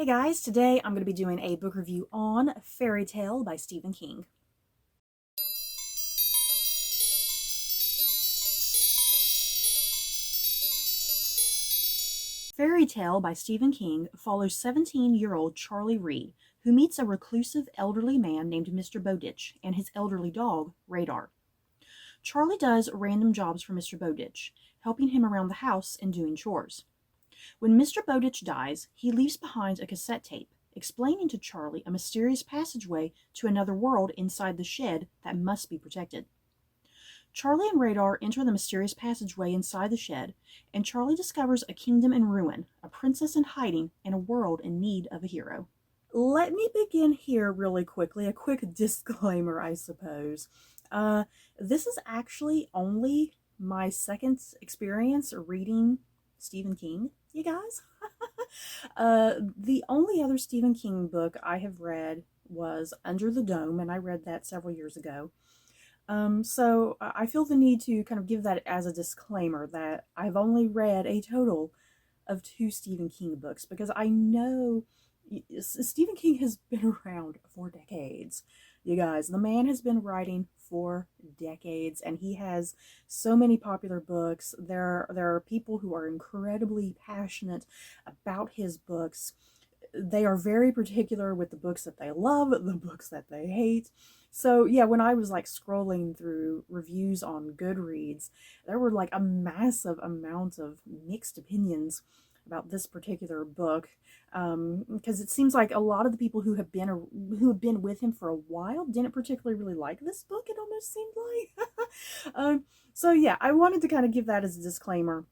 Hey guys, today I'm going to be doing a book review on Fairy Tale by Stephen King. Fairy Tale by Stephen King follows 17-year-old Charlie Reed, who meets a reclusive elderly man named Mr. Bowditch and his elderly dog, Radar. Charlie does random jobs for Mr. Bowditch, helping him around the house and doing chores. When Mr. Bowditch dies, he leaves behind a cassette tape, explaining to Charlie a mysterious passageway to another world inside the shed that must be protected. Charlie and Radar enter the mysterious passageway inside the shed, and Charlie discovers a kingdom in ruin, a princess in hiding, and a world in need of a hero. Let me begin here really quickly, a quick disclaimer, I suppose. This is actually only my second experience reading Stephen King, you guys. The only other Stephen King book I have read was Under the Dome, and I read that several years ago. So I feel the need to kind of give that as a disclaimer that I've only read a total of 2 Stephen King books, because I know Stephen King has been around for decades. You guys, the man has been writing for decades, and he has so many popular books. There are people who are incredibly passionate about his books. They are very particular with the books that they love, the books that they hate. So yeah, when I was like scrolling through reviews on Goodreads, there were like a massive amount of mixed opinions about this particular book, because it seems like a lot of the people who have been with him for a while didn't particularly really like this book. It almost seemed like. So yeah, I wanted to kind of give that as a disclaimer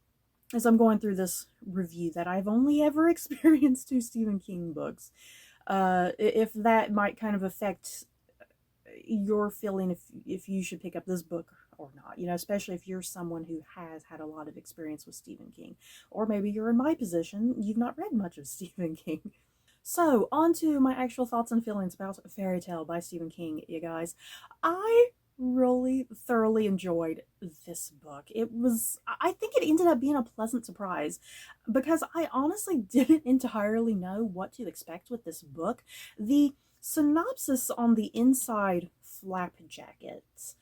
as I'm going through this review that I've only ever experienced 2 Stephen King books. If that might kind of affect your feeling if you should pick up this book or not, especially if you're someone who has had a lot of experience with Stephen King, or maybe you're in my position, you've not read much of Stephen King. So on to my actual thoughts and feelings about Fairy Tale by Stephen King, you guys. I really thoroughly enjoyed this book. I think it ended up being a pleasant surprise, because I honestly didn't entirely know what to expect with this book. The synopsis on the inside flap jackets,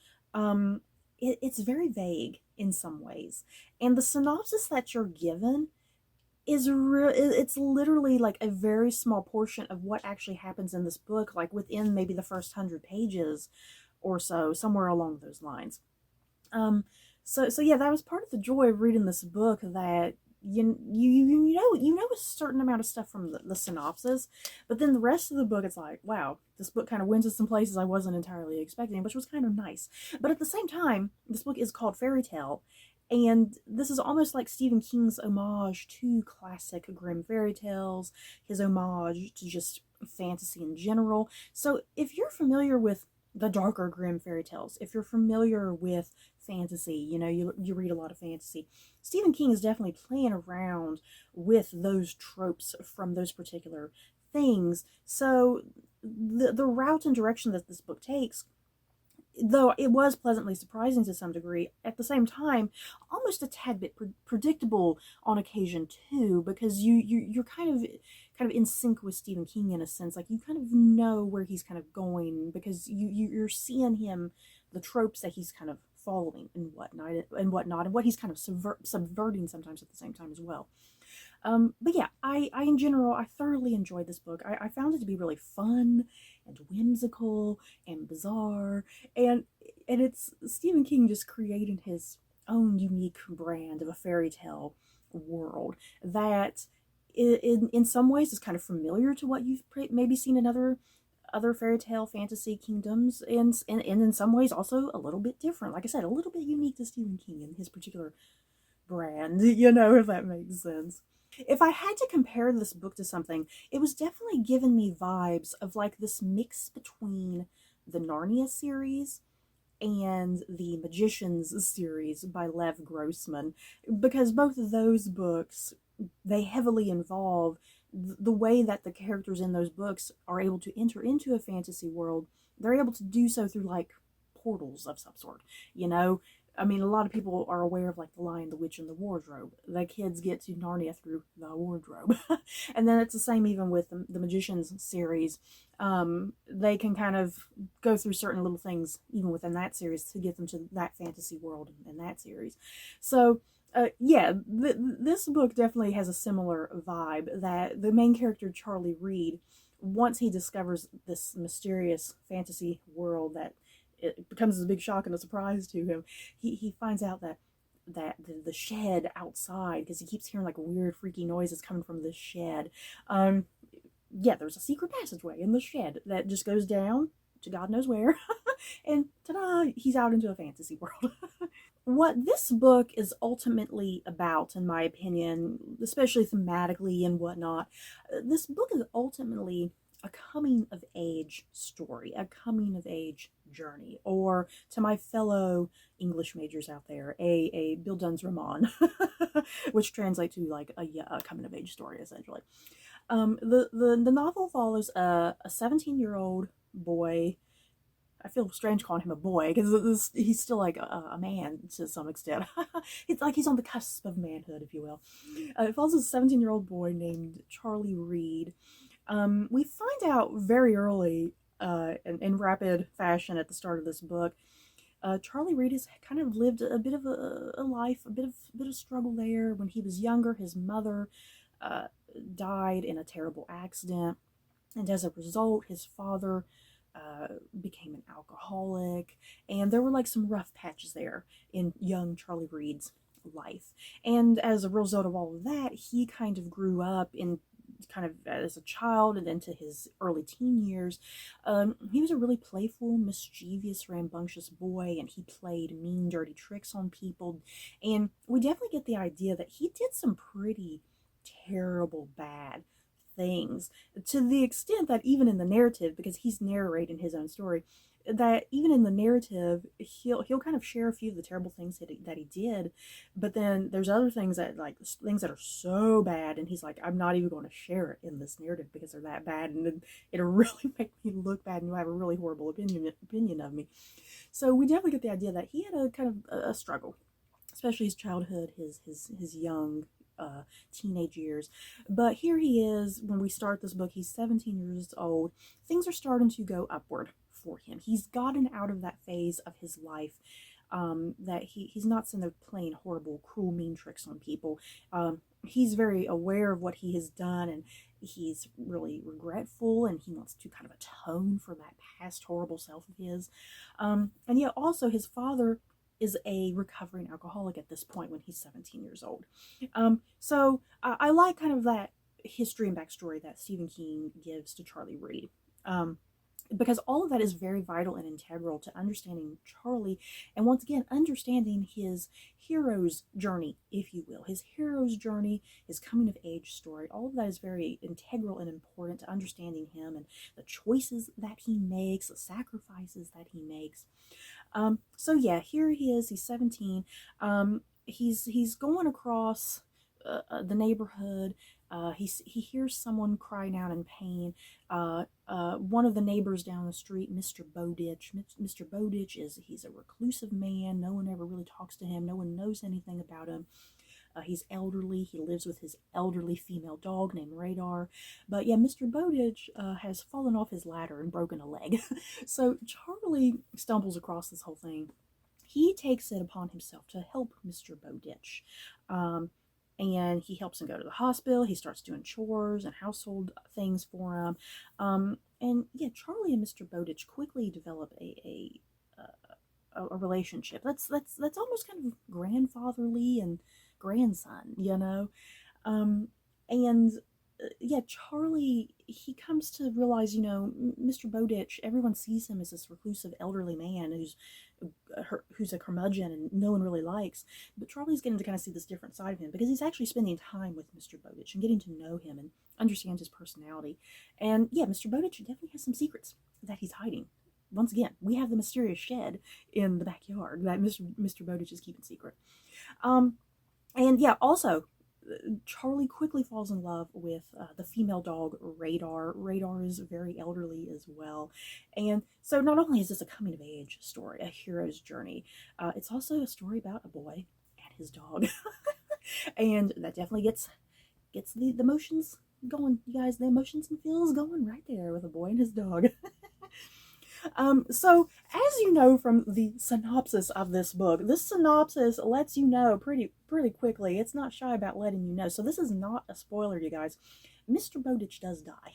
it's very vague in some ways, and the synopsis that you're given it's literally like a very small portion of what actually happens in this book, like within maybe the first 100 pages or so, somewhere along those lines. So yeah, that was part of the joy of reading this book, that you know a certain amount of stuff from the synopsis, but then the rest of the book, it's like, wow, this book kind of went to some places I wasn't entirely expecting, which was kind of nice. But at the same time, this book is called Fairy Tale, and this is almost like Stephen King's homage to classic grim fairy tales, his homage to just fantasy in general. So if you're familiar with the darker grim fairy tales, if you're familiar with fantasy, you read a lot of fantasy, Stephen King is definitely playing around with those tropes from those particular things. So the route and direction that this book takes, though it was pleasantly surprising to some degree, at the same time almost a tad bit predictable on occasion too, because you're kind of in sync with Stephen King in a sense. Like, you kind of know where he's kind of going, because you're seeing him, the tropes that he's kind of following and whatnot, and what he's kind of subverting sometimes at the same time as well. But yeah, I in general, I thoroughly enjoyed this book. I found it to be really fun and whimsical and bizarre, and it's Stephen King just creating his own unique brand of a fairy tale world that in some ways is kind of familiar to what you've maybe seen in other fairy tale fantasy kingdoms, and in some ways also a little bit different. Like I said, a little bit unique to Stephen King and his particular brand, if that makes sense. If I had to compare this book to something, it was definitely giving me vibes of like this mix between the Narnia series and the Magicians series by Lev Grossman, because both of those books, they heavily involve the way that the characters in those books are able to enter into a fantasy world. They're able to do so through like portals of some sort, I mean, a lot of people are aware of like The Lion, the Witch, and the Wardrobe. The kids get to Narnia through the wardrobe. And then it's the same even with the Magicians series. They can kind of go through certain little things even within that series to get them to that fantasy world in that series. So, yeah, this book definitely has a similar vibe, that the main character, Charlie Reed, once he discovers this mysterious fantasy world that it becomes a big shock and a surprise to him, he finds out that the shed outside, because he keeps hearing like weird freaky noises coming from this shed. um yeah, there's a secret passageway in the shed that just goes down to God knows where. And ta-da, he's out into a fantasy world. What this book is ultimately about, in my opinion, especially thematically and whatnot, this book is ultimately a coming of age story, a coming of age journey, or to my fellow English majors out there, a Bildungsroman, which translates to like a coming of age story, essentially. The novel follows a 17-year-old boy. I feel strange calling him a boy because he's still like a man to some extent. It's like he's on the cusp of manhood, if you will. It follows a 17-year-old boy named Charlie Reed. We find out very early, in rapid fashion at the start of this book, Charlie Reed has kind of lived a bit of a life, a bit of struggle there. When he was younger, his mother uh, died in a terrible accident, and as a result, his father became an alcoholic, and there were like some rough patches there in young Charlie Reed's life. And as a result of all of that, he kind of grew up in kind of as a child and into his early teen years. He was a really playful, mischievous, rambunctious boy, and he played mean, dirty tricks on people. And we definitely get the idea that he did some pretty terrible, bad things, to the extent that even in the narrative, because he's narrating his own story, that even in the narrative he'll kind of share a few of the terrible things that he did, but then there's other things that, like, things that are so bad, and he's like, I'm not even going to share it in this narrative because they're that bad, and then it'll really make me look bad and you'll have a really horrible opinion of me. So we definitely get the idea that he had a kind of a struggle, especially his childhood, his young teenage years. But here he is, when we start this book, he's 17 years old. Things are starting to go upward for him. He's gotten out of that phase of his life, that he's not sitting there playing horrible, cruel, mean tricks on people. He's very aware of what he has done, and he's really regretful, and he wants to kind of atone for that past horrible self of his. And yet also his father is a recovering alcoholic at this point when he's 17 years old. So I like kind of that history and backstory that Stephen King gives to Charlie Reed. Because all of that is very vital and integral to understanding Charlie, and once again, understanding his hero's journey, if you will. His hero's journey, his coming of age story, all of that is very integral and important to understanding him and the choices that he makes, the sacrifices that he makes. So yeah, here he is, he's 17. He's going across the neighborhood. He hears someone crying out in pain. One of the neighbors down the street, Mr. Bowditch. Mr. Bowditch he's a reclusive man. No one ever really talks to him. No one knows anything about him. He's elderly. He lives with his elderly female dog named Radar. But yeah, Mr. Bowditch has fallen off his ladder and broken a leg. So Charlie stumbles across this whole thing. He takes it upon himself to help Mr. Bowditch. And he helps him go to the hospital. He starts doing chores and household things for him. And yeah, Charlie and Mr. Bowditch quickly develop a relationship that's almost kind of grandfatherly and grandson, you know. And yeah, Charlie, he comes to realize, you know, Mr. Bowditch, everyone sees him as this reclusive elderly man who's a curmudgeon and no one really likes. But Charlie's getting to kind of see this different side of him because he's actually spending time with Mr. Bowditch and getting to know him and understand his personality. And yeah, Mr. Bowditch definitely has some secrets that he's hiding. Once again, we have the mysterious shed in the backyard that Mr. Bowditch is keeping secret. And yeah, also, Charlie quickly falls in love with the female dog Radar. Radar is very elderly as well. And so not only is this a coming of age story, a hero's journey, it's also a story about a boy and his dog. And that definitely gets the emotions going, you guys, the emotions and feels going right there with a boy and his dog. So as you know from the synopsis of this book, this synopsis lets you know pretty quickly. It's not shy about letting you know. So this is not a spoiler, you guys. Mr. Bowditch does die.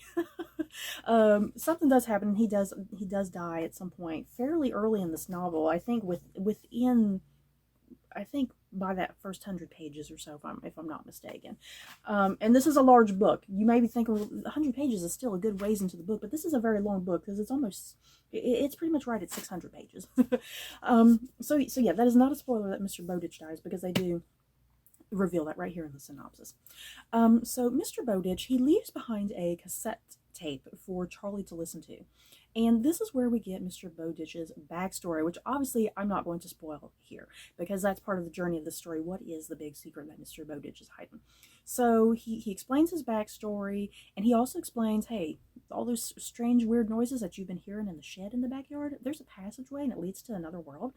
Something does happen. He does die at some point fairly early in this novel. I think within by that first 100 pages or so, if I'm not mistaken. And this is a large book. You may be thinking, well, 100 pages is still a good ways into the book, but this is a very long book because it's pretty much right at 600 pages. So yeah, that is not a spoiler that Mr. Bowditch dies, because they do reveal that right here in the synopsis. So Mr. Bowditch, he leaves behind a cassette tape for Charlie to listen to. And this is where we get Mr. Bowditch's backstory, which obviously I'm not going to spoil here, because that's part of the journey of the story. What is the big secret that Mr. Bowditch is hiding? So he explains his backstory, and he also explains, hey, all those strange, weird noises that you've been hearing in the shed in the backyard, there's a passageway and it leads to another world.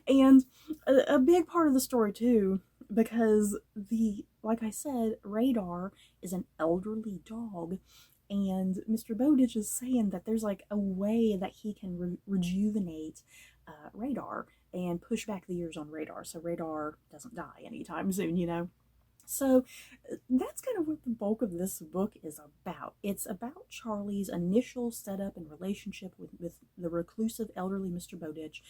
And a big part of the story too, because like I said, Radar is an elderly dog, and Mr. Bowditch is saying that there's like a way that he can rejuvenate Radar and push back the years on Radar, so Radar doesn't die anytime soon, you know. So that's kind of what the bulk of this book is about. It's about Charlie's initial setup and relationship with the reclusive elderly Mr. Bowditch,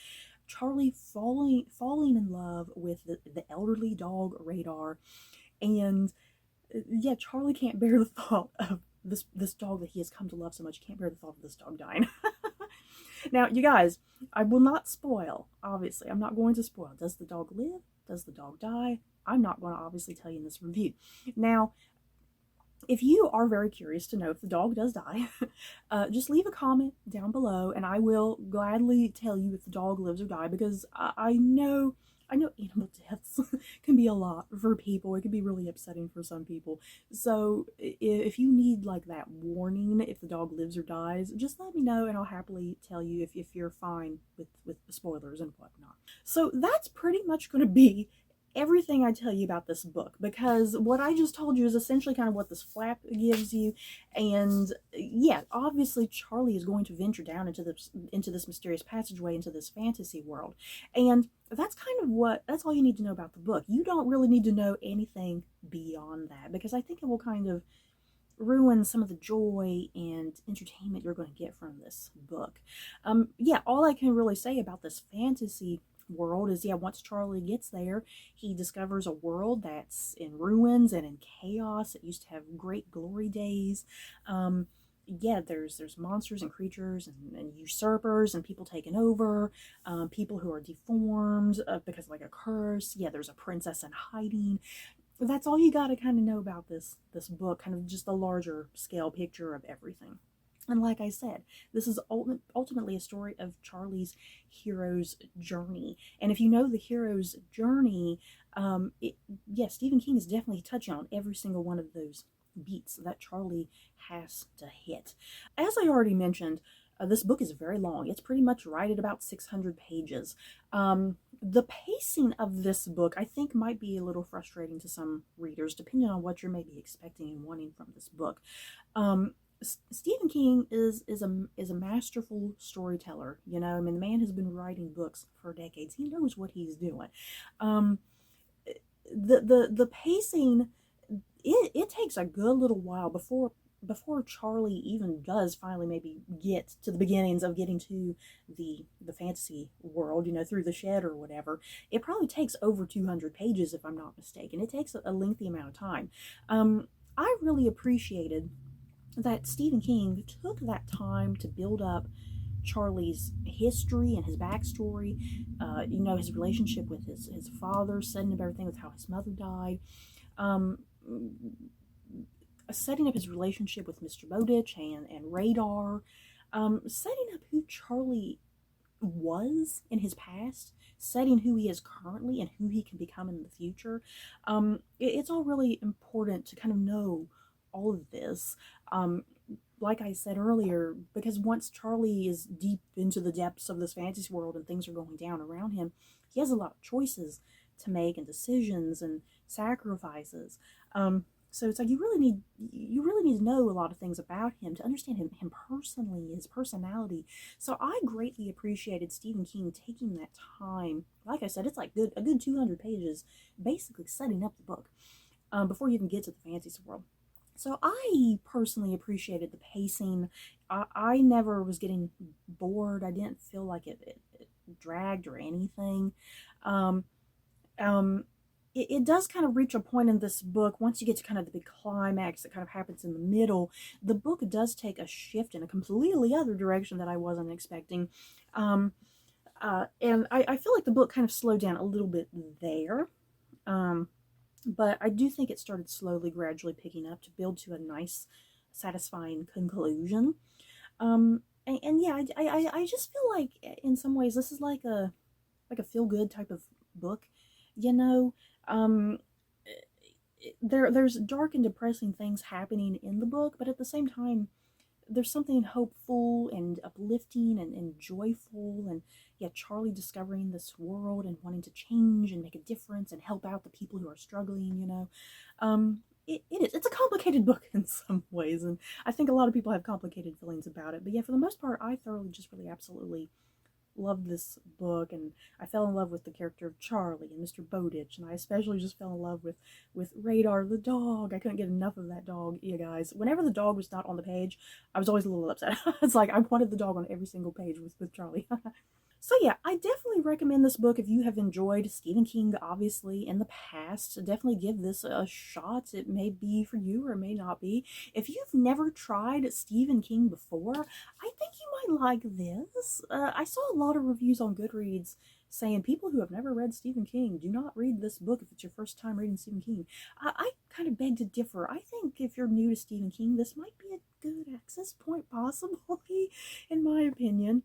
Charlie falling in love with the elderly dog Radar, and yeah, Charlie can't bear the thought of this dog that he has come to love so much. He can't bear the thought of this dog dying. Now, you guys, I will not spoil, obviously. I'm not going to spoil. Does the dog live? Does the dog die? I'm not going to obviously tell you in this review. Now, if you are very curious to know if the dog does die, just leave a comment down below, and I will gladly tell you if the dog lives or dies, because I know animal deaths can be a lot for people. It can be really upsetting for some people. So if you need like that warning if the dog lives or dies, just let me know and I'll happily tell you if you're fine with the spoilers and whatnot. So that's pretty much going to be everything I tell you about this book, because what I just told you is essentially kind of what this flap gives you. And yeah, obviously Charlie is going to venture down into this mysterious passageway, into this fantasy world, and that's all you need to know about the book. You don't really need to know anything beyond that, because I think it will kind of ruin some of the joy and entertainment you're going to get from this book. Yeah, all I can really say about this fantasy world is, yeah, once Charlie gets there, he discovers a world that's in ruins and in chaos. It used to have great glory days. Yeah, there's monsters and creatures and usurpers and people taking over, people who are deformed because of like a curse. Yeah, there's a princess in hiding. That's all you got to kind of know about this book, kind of just the larger scale picture of everything. And like I said, this is ultimately a story of Charlie's hero's journey. And if you know the hero's journey, yes, Stephen King is definitely touching on every single one of those beats that Charlie has to hit. As I already mentioned, this book is very long. It's pretty much right at about 600 pages. The pacing of this book, I think, might be a little frustrating to some readers, depending on what you're maybe expecting and wanting from this book. Stephen King is a masterful storyteller. You know, I mean, the man has been writing books for decades. He knows what he's doing. The pacing, it takes a good little while before Charlie even does finally maybe get to the beginnings of getting to the fantasy world, you know, through the shed or whatever. It probably takes over 200 pages, if I'm not mistaken. It takes a lengthy amount of time. I really appreciated that Stephen King took that time to build up Charlie's history and his backstory, you know, his relationship with his father, setting up everything with how his mother died, setting up his relationship with Mr. Bowditch and Radar, setting up who Charlie was in his past, setting who he is currently and who he can become in the future. It's all really important to kind of know all of this. Like I said earlier, because once Charlie is deep into the depths of this fantasy world and things are going down around him, he has a lot of choices to make and decisions and sacrifices. So it's like you really need to know a lot of things about him to understand him personally, his personality. So I greatly appreciated Stephen King taking that time. Like I said, it's like a good 200 pages, basically setting up the book before you even get to the fantasy world. So I personally appreciated the pacing. I never was getting bored. I didn't feel like it dragged or anything. Um, um, it does kind of reach a point in this book, once you get to kind of the big climax that kind of happens in the middle, the book does take a shift in a completely other direction that I wasn't expecting. And I feel like the book kind of slowed down a little bit there. But I do think it started slowly, gradually picking up to build to a nice, satisfying conclusion. And yeah, I just feel like in some ways this is like a feel good type of book, you know. Um, there's dark and depressing things happening in the book, but at the same time, there's something hopeful and uplifting and joyful, and yeah, Charlie discovering this world and wanting to change and make a difference and help out the people who are struggling, you know. It's a complicated book in some ways, and I think a lot of people have complicated feelings about it, but yeah, for the most part I thoroughly just really absolutely loved this book, and I fell in love with the character of Charlie and Mr. Bowditch, and I especially just fell in love with Radar the dog. I couldn't get enough of that dog, you guys. Whenever the dog was not on the page, I was always a little upset. It's like I wanted the dog on every single page with Charlie. So yeah, I definitely recommend this book if you have enjoyed Stephen King, obviously, in the past. Definitely give this a shot. It may be for you or it may not be. If you've never tried Stephen King before, I think you might like this. I saw a lot of reviews on Goodreads saying people who have never read Stephen King, do not read this book if it's your first time reading Stephen King. I kind of beg to differ. I think if you're new to Stephen King, this might be a good access point, possibly, in my opinion.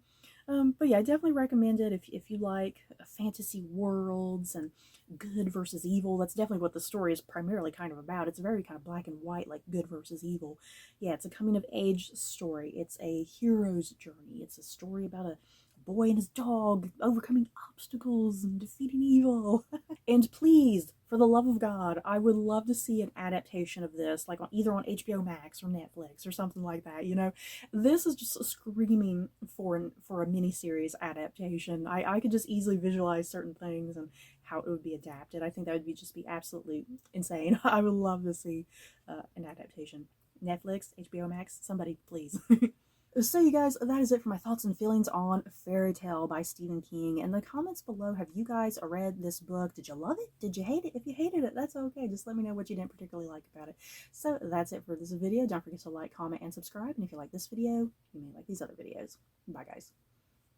But yeah, I definitely recommend it if you like fantasy worlds and good versus evil. That's definitely what the story is primarily kind of about. It's very kind of black and white, like good versus evil. Yeah, it's a coming of age story. It's a hero's journey. It's a story about a boy and his dog overcoming obstacles and defeating evil. And please, for the love of God, I would love to see an adaptation of this, like either on HBO Max or Netflix or something like that. You know, this is just screaming for a miniseries adaptation. I could just easily visualize certain things and how it would be adapted. I think that would be absolutely insane. I would love to see an adaptation. Netflix, HBO Max, somebody please. So you guys, that is it for my thoughts and feelings on Fairy Tale by Stephen King. In the comments below, have you guys read this book? Did you love it? Did you hate it? If you hated it, that's okay. Just let me know what you didn't particularly like about it. So that's it for this video. Don't forget to like, comment, and subscribe. And if you like this video, you may like these other videos. Bye, guys.